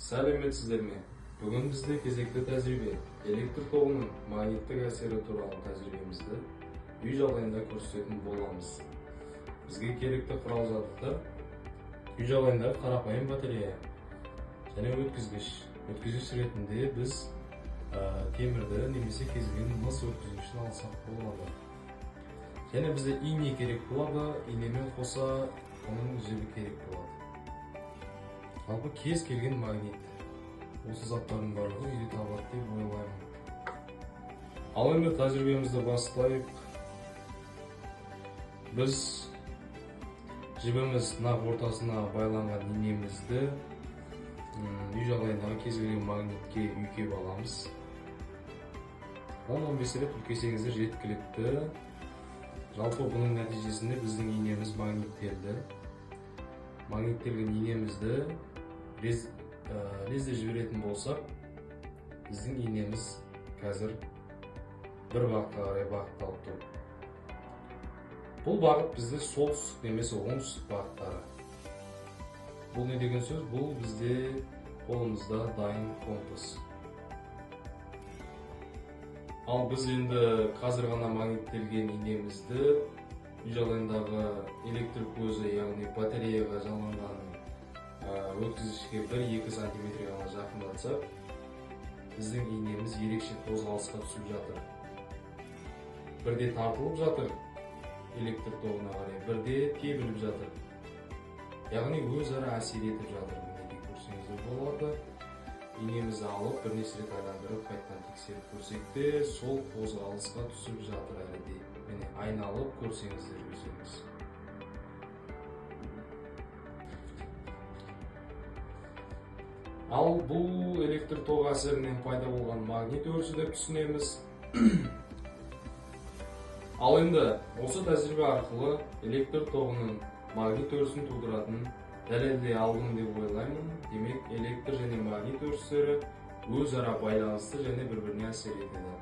Сәлеметсіздер ме? Бүгін бізде кезекті тәжірибе электр тогының магниттік әсері туралы тәжірибемізді үй жағдайында көрсететін боламыз. Бізге керекті құрал-жабдықтар үй жағдайындағы қарапайым батарея және өткізгіш. Өткізгіш ретінде біз темірді немесе кез келген мыс өткізгішін алсақ болады. Және бізде ине керек болады, инемен қоса оның жібі керек болады. Албы кез келген магнит осы заттардың барлығы үйде табылады деп ойлаймын. Ал енді тәжірибемізді бастайық. Біз жібіміз нақ ортасына байланған инемізді үй жағдайындағы кез келген магнитке үйкеп аламыз. 10-15 рет үйкесеңіздер жеткілікті. Жалпы бұның нәтижесінде біздің инеміз магниттелді. Магниттелген инемізді лезде жіберетін болсақ, біздің инеміз қазір бір бағытқа қарай бағытталып тұр. Бұл бағыт бізде солтүстік немесе оңтүстік бағыттары. Бұл не деген сөз? Бұл бізде қолымызда дайын компас. Ал біз енді қазір ғана магниттелген инемізді үй жағдайындағы электр көзі, яғни батареяға жалғанған өткізгішке 1-2 сантиметр ғана жақындатсақ, біздің инеміз ерекше қозғалысқа түсіп жатыр. Бірде тартылып жатыр электр тогына қарай, бірде тебіліп жатыр. Яғни өзара әсер етіп жатыр. Мінекей көрсеңіздер болады. Инемізді алып, бірнеше рет айландырып, қайтадан тексеріп көрсек те, сол қозғалысқа түсіп жатыр әлі де. Міне айналып көрсеңіздер өздеріңіз. Ал бұл электр тоғы әсерінен пайда болған магнит өрісі деп түсінеміз. Ал енді осы тәжірибе арқылы электр тоғының магнит өрісін тудыратын дәлелдей алдым деп ойлаймын. Демек, электр және магнит өрістері өзара байланысты және бір-біріне әсер етеді.